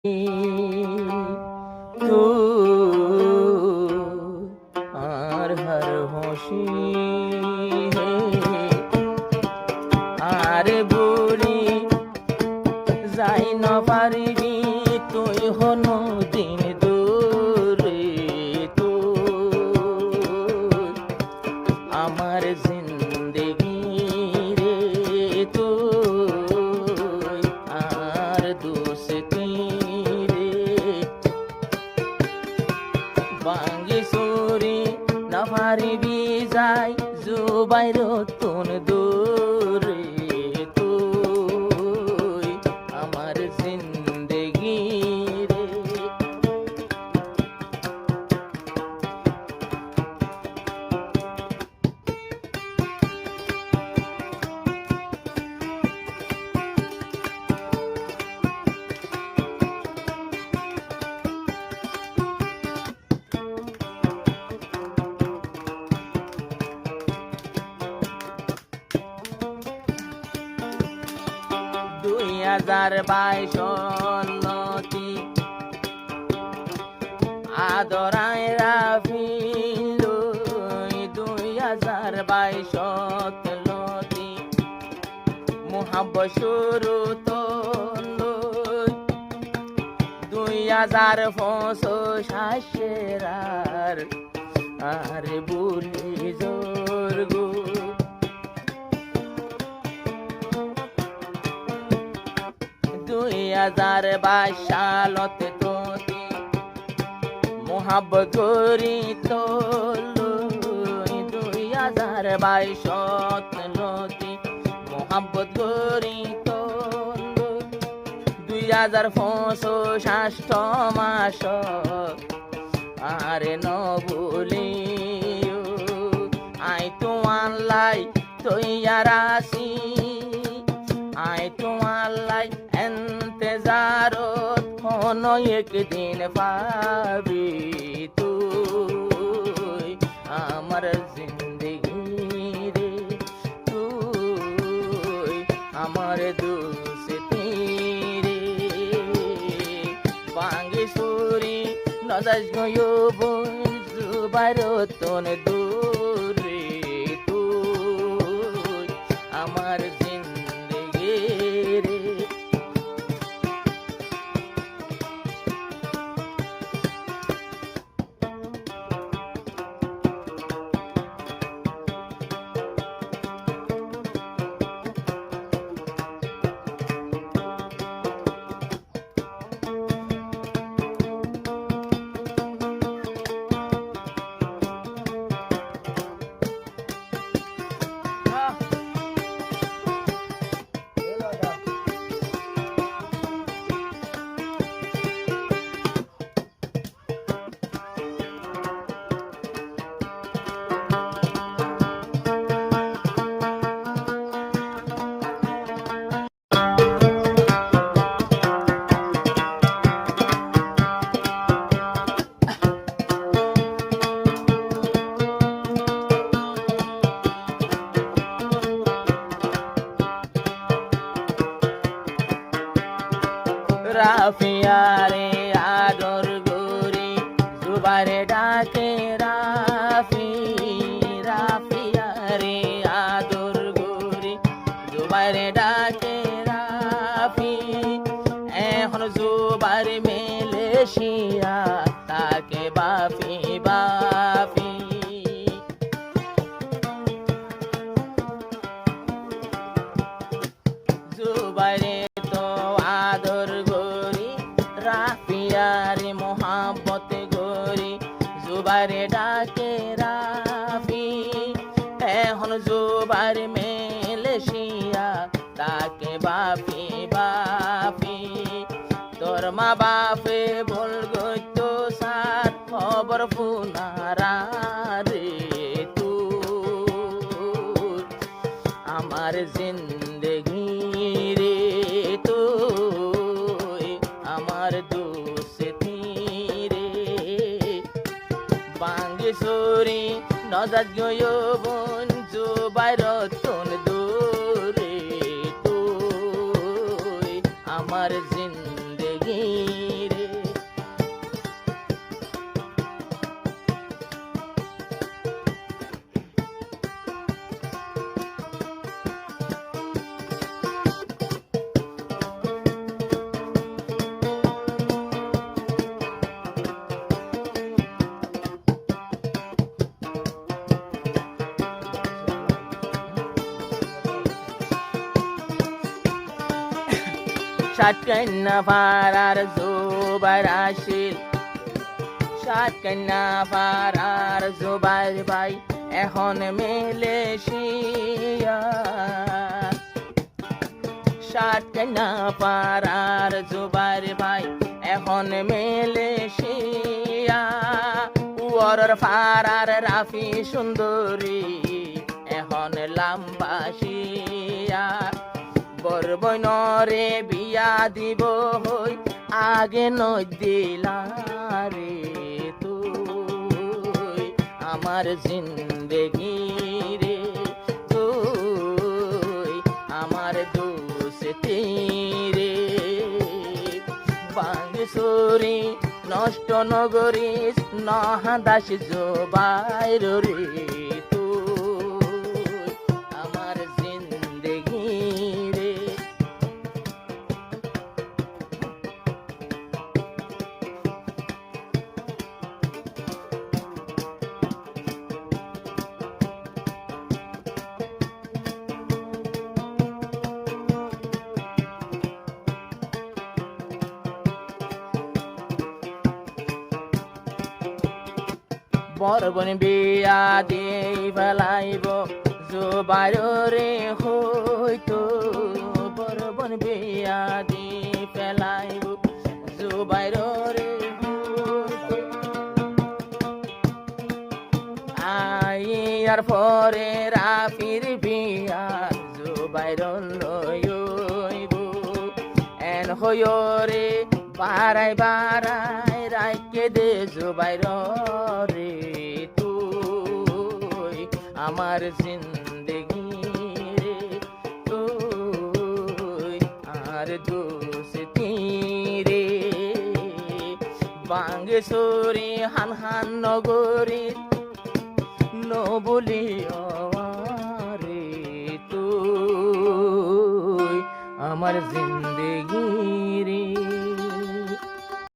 तू আর হর হোশি আর বলি যাই না পারিবি তুই হনো দিন দূরে তুই আমার জিন্দেগি রে তুই আর দোস্তি রে বাঙ্গি সুরি না পারিবি যাই জুবাইর তুন দূরে তুই আমার জিন্দেগি রে দুই হাজার বাইশ লতি আদরায় রাফিল 2022 লতি মোহাব্বত শুরু তো 2025 আর বলি জোর গো 2022 সালতে তোতে মোহাব্বত করি তো 2022 লতি মোহাব্বত করি তো 2025 মাস আরে ন বলি আই তো আনলাই তৈয়ার আসি আই তো আনলাই এন্তেজারত কোনো একদিন পাবি তুই আমার জিন্দেগি রে তুই আমার দোস্তি রে বাঙ্গি সুরি নজাজ গয়ো জুবাইর তোন দূরে তুই আমার জিন্দেগি রে রাফিয়ারে আদর গরি জুবাইরে ডাকে রাফি রাফিয়ারে আদর গরি জুবাইরে ডাকে রাফি এখন জুবাইর মালয়েশিয়া তাকে বাফি বাফি জুবাইরে তো আদর রাফিয়ারে মোহাব্বত গরি জুবাইরে ডাকে রাফি এখন জুবাইর মালয়েশিয়া তাকে বাফি বাফি তোর মা বাপে বল গো সার খবর ফুনারা রে তুই আমার জিন্দেগি রে তুই আমার দোস্তি রে বাঙ্গি সুরি নজাজ গয়ো বোন জুবাইর তোন দূরে তুই আমার জিন্দেগি সাতকন্যা পাড়ার জুবাইর আসিল, সাতকন্যা পাড়ার জুবাইর ভাই এখন মালয়েশিয়া। সাতকন্যা পাড়ার জুবাইর ভাই এখন মালয়েশিয়া। ওর পাড়ার রাফি সুন্দরী এখন লাম্বাসিয়া। বরবনরে বিয়া দিব হই আগে নদিলারে তুই আমার জিন্দেগি রে, তুই আমার দোস্তি রে। বাঙ্গিসুরি নষ্ট নগরী নহাদাস জুবাইর রে, তুই আমার জিন্দেগি রে। বরবন বিয়া দিয়ে ফেলাইব জুবাইর রে হইতো, বরবন বিয়া দিয়ে ফেলাইব জুবাইর রে হইতো। আইয়ার পরে রাফির বিয়া জুবাইর লইব, এন হইরে বারাই বারাই রাইকে দে জুবাইর রে, তুই আমার জিন্দেগি রে, তুই আর দোস্তি রে। বাঙ্গেশ্বরী হানহান নগরী নবলিয়া রে, তুই আমার জিন্দেগি